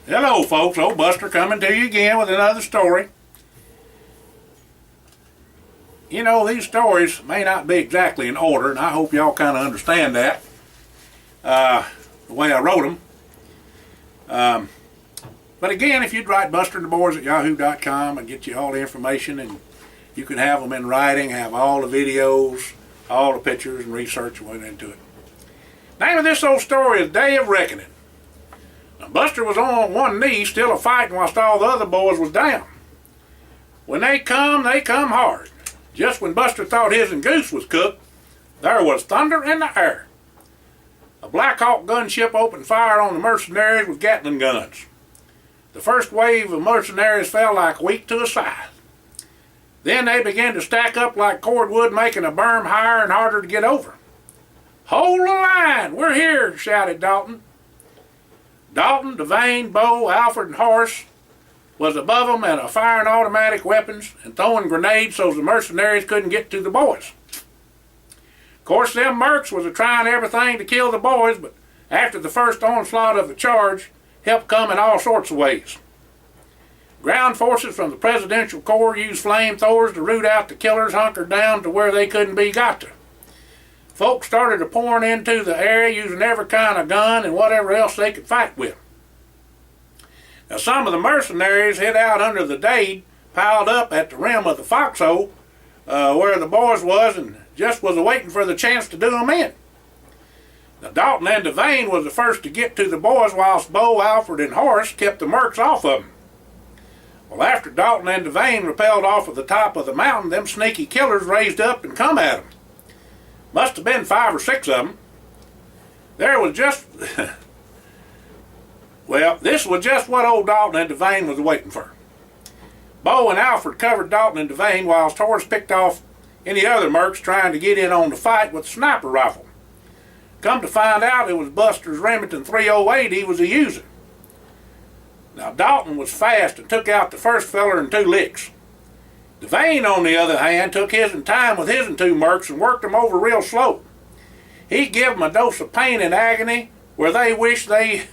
Hello folks, old Buster coming to you again with another story. You know, these stories may not be exactly in order, and I hope y'all kind of understand that, the way I wrote them. But again, if you'd write busterandtheboys@yahoo.com and get you all the information, and you can have them in writing, have all the videos, all the pictures and research went into it. Name of this old story is Day of Reckoning. Now, Buster was on one knee still a-fighting whilst all the other boys was down. When they come hard. Just when Buster thought his and goose was cooked, there was thunder in the air. A Black Hawk gunship opened fire on the mercenaries with Gatling guns. The first wave of mercenaries fell like wheat to a scythe. Then they began to stack up like cordwood, making a berm higher and harder to get over. "Hold the line! We're here!" shouted Dalton. Dalton, Devane, Bo, Alfred, and Horace was above them and firing automatic weapons and throwing grenades so the mercenaries couldn't get to the boys. Of course, them mercs was trying everything to kill the boys, but after the first onslaught of the charge, help come in all sorts of ways. Ground forces from the Presidential Corps used flamethrowers to root out the killers hunkered down to where they couldn't be got to. Folks started pouring into the area using every kind of gun and whatever else they could fight with. Now, some of the mercenaries hid out under the Dade, piled up at the rim of the foxhole where the boys was, and just was waiting for the chance to do them in. Now, Dalton and Devane was the first to get to the boys, whilst Bo, Alfred, and Horace kept the mercs off of them. Well, after Dalton and Devane rappelled off of the top of the mountain, them sneaky killers raised up and come at them. Must have been 5 or 6 of them. There was just... Well, this was just what old Dalton and Devane was waiting for. Bo and Alfred covered Dalton and Devane, whilst Horace picked off any other mercs trying to get in on the fight with a sniper rifle. Come to find out, it was Buster's Remington 308 he was a-using. Now, Dalton was fast and took out the first feller in 2 licks. Devane, on the other hand, took his time with his 2 mercs and worked them over real slow. He give them a dose of pain and agony where they wished they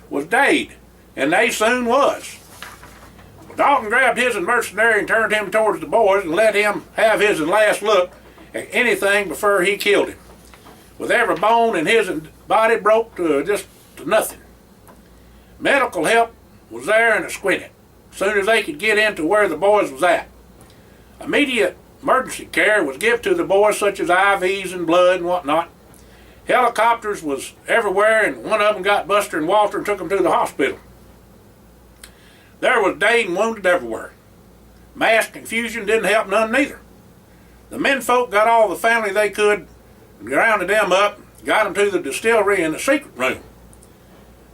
was dead, and they soon was. Well, Dalton grabbed his mercenary and turned him towards the boys and let him have his last look at anything before he killed him, with every bone in his body broke to just to nothing. Medical help was there in a squinted, as soon as they could get into where the boys was at. Immediate emergency care was given to the boys, such as IVs and blood and whatnot. Helicopters was everywhere, and one of them got Buster and Walter and took them to the hospital. There was dead and wounded everywhere. Mass confusion didn't help none neither. The menfolk got all the family they could, rounded them up, got them to the distillery in the secret room.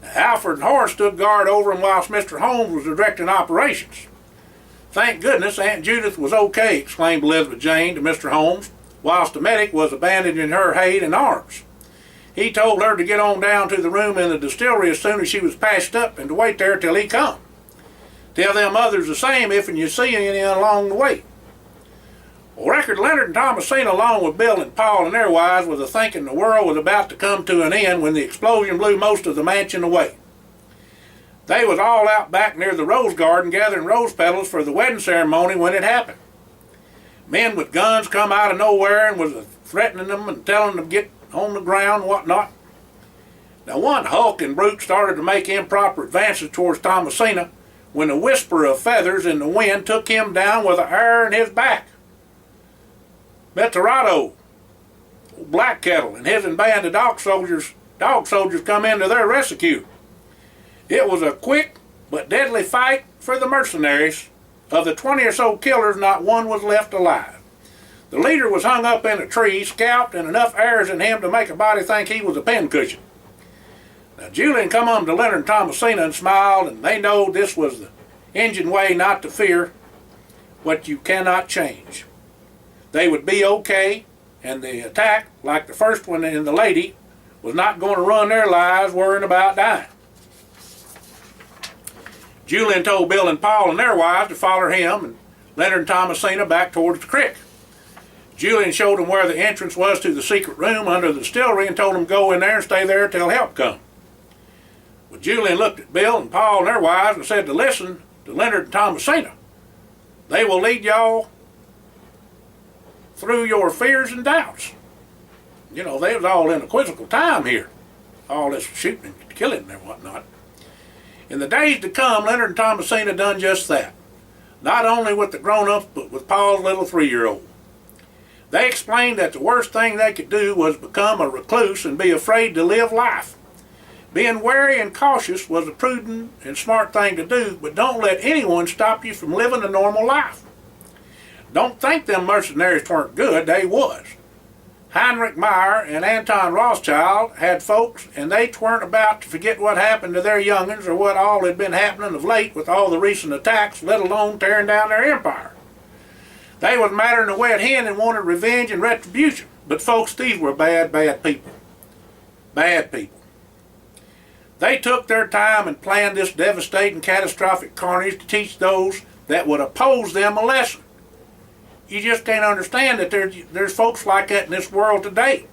Alfred and Horace stood guard over them whilst Mr. Holmes was directing operations. "Thank goodness Aunt Judith was okay," exclaimed Elizabeth Jane to Mr. Holmes, whilst the medic was bandaging her head and arms. He told her to get on down to the room in the distillery as soon as she was patched up and to wait there till he come. "Tell them others the same if you see any along the way." Well, Record Leonard and Thomasina, along with Bill and Paul and their wives, was thinking the world was about to come to an end when the explosion blew most of the mansion away. They was all out back near the rose garden gathering rose petals for the wedding ceremony when it happened. Men with guns come out of nowhere and was threatening them and telling them to get on the ground and whatnot. Now, one hulking brute started to make improper advances towards Thomasina when a whisper of feathers in the wind took him down with an arrow in his back. Meteorado, Black Kettle, and his band of dog soldiers come in to their rescue. It was a quick but deadly fight for the mercenaries. Of the 20 or so killers, not one was left alive. The leader was hung up in a tree, scalped, and enough arrows in him to make a body think he was a pincushion. Now, Julian come on to Leonard and Thomasina and smiled, and they know this was the Injun way not to fear what you cannot change. They would be okay, and the attack, like the first one in the lady, was not going to run their lives worrying about dying. Julian told Bill and Paul and their wives to follow him and Leonard and Thomasina back towards the creek. Julian showed them where the entrance was to the secret room under the distillery and told them to go in there and stay there till help come. Well, Julian looked at Bill and Paul and their wives and said to listen to Leonard and Thomasina. They will lead y'all through your fears and doubts. You know, they was all in a quizzical time here. All this shooting and killing and whatnot. In the days to come, Leonard and Thomasina done just that. Not only with the grown-ups, but with Paul's little 3-year-old. They explained that the worst thing they could do was become a recluse and be afraid to live life. Being wary and cautious was a prudent and smart thing to do, but don't let anyone stop you from living a normal life. Don't think them mercenaries weren't good, they was. Heinrich Meyer and Anton Rothschild had folks, and they weren't about to forget what happened to their young'uns or what all had been happening of late with all the recent attacks, let alone tearing down their empire. They was mattering a wet hen and wanted revenge and retribution. But folks, these were bad, bad people. Bad people. They took their time and planned this devastating, catastrophic carnage to teach those that would oppose them a lesson. You just can't understand that there's folks like that in this world today.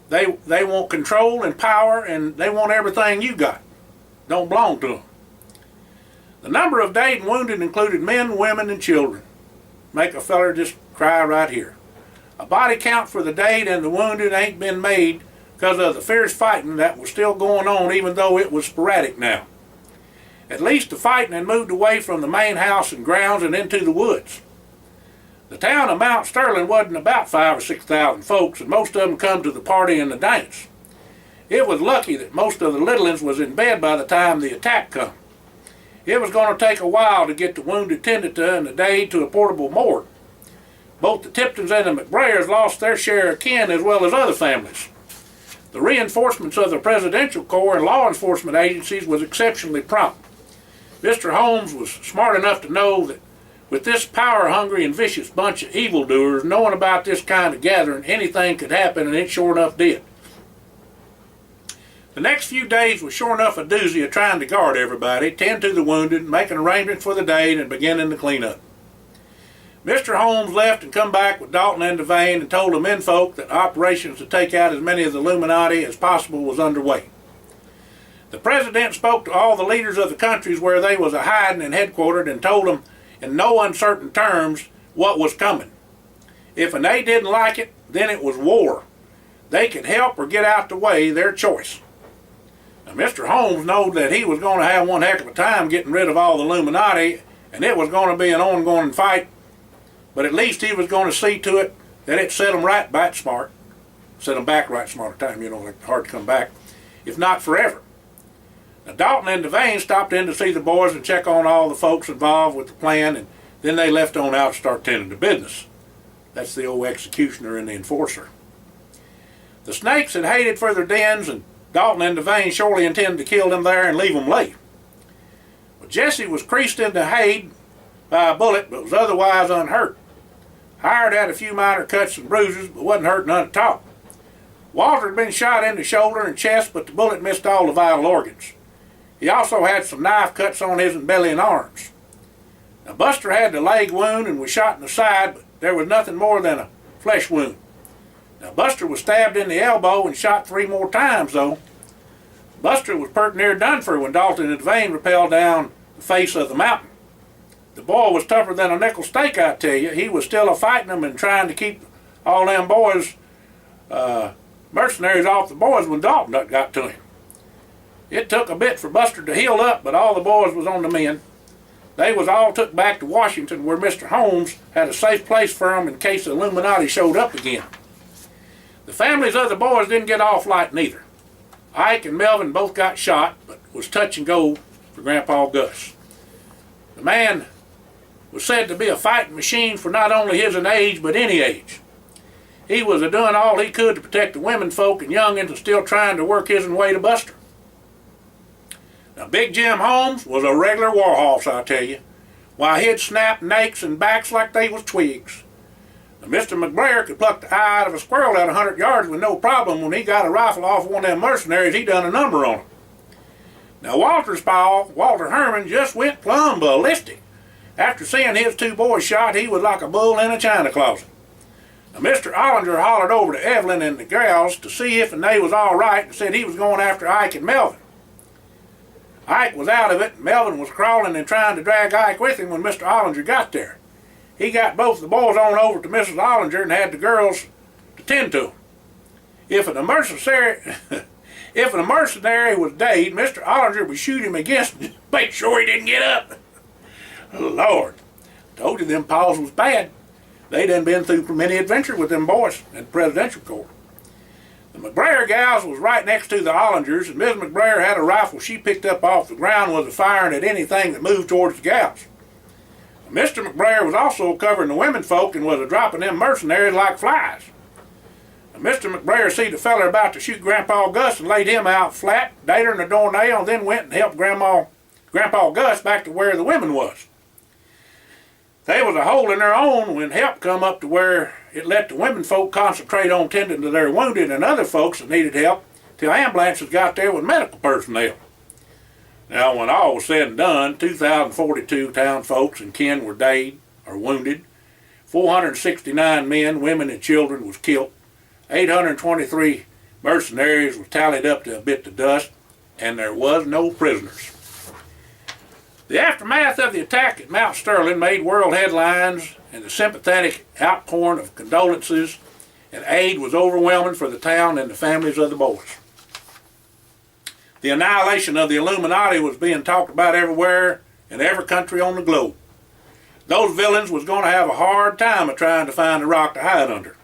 They want control and power, and they want everything you got. Don't belong to them. The number of dead and wounded included men, women, and children. Make a feller just cry right here. A body count for the dead and the wounded ain't been made because of the fierce fighting that was still going on, even though it was sporadic now. At least the fighting had moved away from the main house and grounds and into the woods. The town of Mount Sterling wasn't about 5,000 or 6,000 folks, and most of them come to the party and the dance. It was lucky that most of the little ones was in bed by the time the attack come. It was going to take a while to get the wounded tended to and the dead to a portable morgue. Both the Tiptons and the McBrayers lost their share of kin as well as other families. The reinforcements of the Presidential Corps and law enforcement agencies was exceptionally prompt. Mr. Holmes was smart enough to know that with this power-hungry and vicious bunch of evildoers knowing about this kind of gathering, anything could happen, and it sure enough did. The next few days was sure enough a doozy of trying to guard everybody, tend to the wounded, making arrangements for the day, and beginning the cleanup. Mr. Holmes left and come back with Dalton and Devane and told the menfolk that operations to take out as many of the Illuminati as possible was underway. The President spoke to all the leaders of the countries where they was a-hiding and headquartered and told them in no uncertain terms what was coming. If they didn't like it, then it was war. They could help or get out the way, their choice. Now, Mr. Holmes knew that he was going to have one heck of a time getting rid of all the Illuminati, and it was going to be an ongoing fight, but at least he was going to see to it that it set them right back smart. Set them back right smart at a time, you know, like hard to come back, if not forever. Now, Dalton and Devane stopped in to see the boys and check on all the folks involved with the plan, and then they left on out to start tending to business. That's the old executioner and the enforcer. The snakes had hated for their dens, and Dalton and Devane surely intended to kill them there and leave them lay. But Jesse was creased into hay by a bullet, but was otherwise unhurt. Hired had a few minor cuts and bruises, but wasn't hurt none at all. Walter had been shot in the shoulder and chest, but the bullet missed all the vital organs. He also had some knife cuts on his belly and arms. Now, Buster had the leg wound and was shot in the side, but there was nothing more than a flesh wound. Now, Buster was stabbed in the elbow and shot 3 more times, though. Buster was pert near done for when Dalton and Devane rappelled down the face of the mountain. The boy was tougher than a nickel steak, I tell you. He was still a-fighting them and trying to keep all them boys, mercenaries off the boys when Dalton got to him. It took a bit for Buster to heal up, but all the boys was on the mend. They was all took back to Washington, where Mr. Holmes had a safe place for them in case the Illuminati showed up again. The families of the boys didn't get off light neither. Ike and Melvin both got shot, but was touch and go for Grandpa Gus. The man was said to be a fighting machine for not only his age, but any age. He was doing all he could to protect the women folk and youngins and still trying to work his way to Buster. Now, Big Jim Holmes was a regular war horse, I tell you. Why, he'd snap necks and backs like they was twigs. Now, Mr. McBrayer could pluck the eye out of a squirrel at 100 yards with no problem. When he got a rifle off one of them mercenaries, he done a number on him. Now, Walter's pa, Walter Herman, just went plumb ballistic. After seeing his 2 boys shot, he was like a bull in a china closet. Now, Mr. Ollinger hollered over to Evelyn and the gals to see if they was all right and said he was going after Ike and Melvin. Ike was out of it, and Melvin was crawling and trying to drag Ike with him when Mr. Ollinger got there. He got both the boys on over to Mrs. Ollinger and had the girls to tend to them. If an mercenary was dead, Mr. Ollinger would shoot him against him, make sure he didn't get up. Lord, told you them paws was bad. They done been through many adventures with them boys at the presidential court. The McBrayer gals was right next to the Ollingers, and Miss McBrayer had a rifle she picked up off the ground and was firing at anything that moved towards the gals. Mr. McBrayer was also covering the women folk and was dropping them mercenaries like flies. Mr. McBrayer see the feller about to shoot Grandpa Gus and laid him out flat, laid her in the doornail, and then went and helped Grandpa Gus back to where the women was. They was a hole in their own when help come up to where it let the women folk concentrate on tending to their wounded and other folks that needed help till ambulances got there with medical personnel. Now, when all was said and done, 2,042 town folks and kin were dead or wounded. 469 men, women, and children was killed. 823 mercenaries was tallied up to a bit to dust, and there was no prisoners. The aftermath of the attack at Mount Sterling made world headlines, and the sympathetic outpouring of condolences and aid was overwhelming for the town and the families of the boys. The annihilation of the Illuminati was being talked about everywhere in every country on the globe. Those villains was going to have a hard time of trying to find a rock to hide under.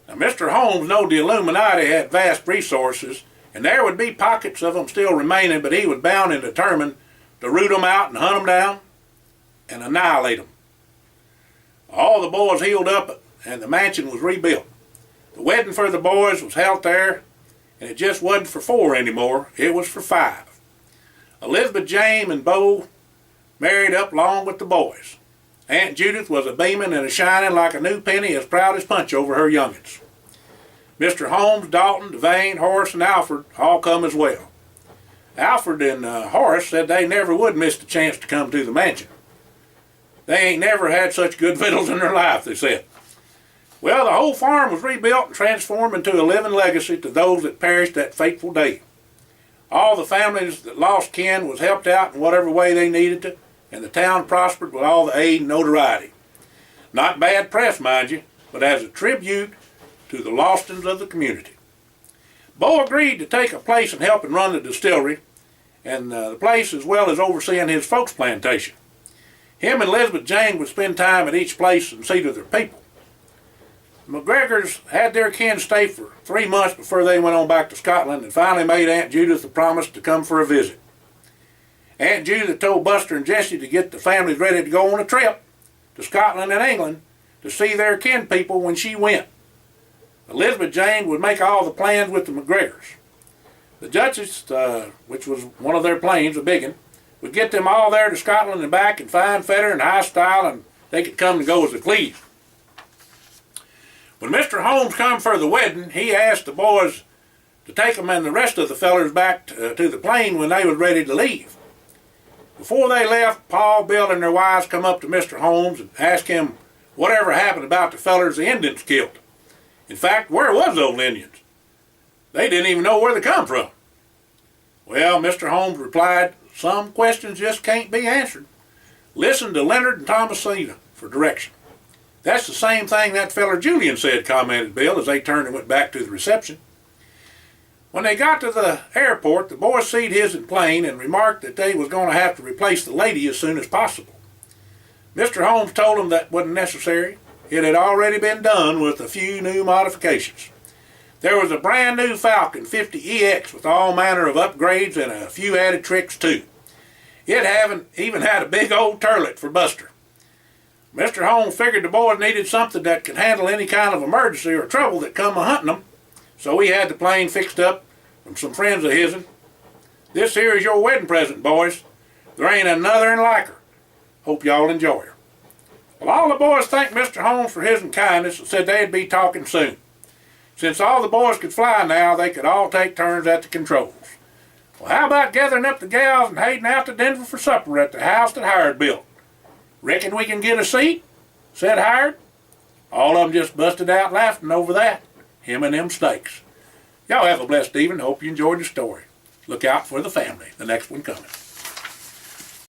Now, Mr. Holmes knew the Illuminati had vast resources, and there would be pockets of them still remaining, but he was bound and determined to root them out and hunt them down and annihilate them. All the boys healed up, and the mansion was rebuilt. The wedding for the boys was held there, and it just wasn't for 4 anymore, it was for 5. Elizabeth, James, and Bo married up along with the boys. Aunt Judith was a beaming and a shining like a new penny, as proud as Punch over her young'uns. Mr. Holmes, Dalton, Devane, Horace, and Alfred all come as well. Alfred and Horace said they never would miss the chance to come to the mansion. They ain't never had such good victuals in their life, they said. Well, the whole farm was rebuilt and transformed into a living legacy to those that perished that fateful day. All the families that lost kin was helped out in whatever way they needed to, and the town prospered with all the aid and notoriety. Not bad press, mind you, but as a tribute to the lost ones of the community. Bo agreed to take a place and help and run the distillery, and the place as well as overseeing his folks' plantation. Him and Elizabeth Jane would spend time at each place and see to their people. The McGregors had their kin stay for 3 months before they went on back to Scotland and finally made Aunt Judith a promise to come for a visit. Aunt Judith told Buster and Jessie to get the families ready to go on a trip to Scotland and England to see their kin people when she went. Elizabeth Jane would make all the plans with the McGregors. The Duchess, which was one of their planes, a big one, would get them all there to Scotland and back in fine feather and high style, and they could come and go as they pleased. When Mr. Holmes come for the wedding, he asked the boys to take them and the rest of the fellers back to the plane when they was ready to leave. Before they left, Paul, Bill, and their wives come up to Mr. Holmes and asked him whatever happened about the fellers the Indians killed. In fact, where was those Indians? They didn't even know where they come from. Well, Mr. Holmes replied, some questions just can't be answered. Listen to Leonard and Thomasina for direction. That's the same thing that feller Julian said, commented Bill as they turned and went back to the reception. When they got to the airport, the boys seed his plane and remarked that they was going to have to replace the lady as soon as possible. Mr. Holmes told them that wasn't necessary. It had already been done with a few new modifications. There was a brand new Falcon 50EX with all manner of upgrades and a few added tricks too. It even had a big old turlet for Buster. Mr. Holmes figured the boys needed something that could handle any kind of emergency or trouble that come a-hunting them, so he had the plane fixed up from some friends of his'n. This here is your wedding present, boys. There ain't another like her. Hope y'all enjoy her. Well, all the boys thanked Mr. Holmes for his kindness and said they'd be talking soon. Since all the boys could fly now, they could all take turns at the controls. Well, how about gathering up the gals and heading out to Denver for supper at the house that Hired built? Reckon we can get a seat? Said Hired. All of them just busted out laughing over that. Him and them steaks. Y'all have a blessed evening. Hope you enjoyed the story. Look out for the family. The next one coming.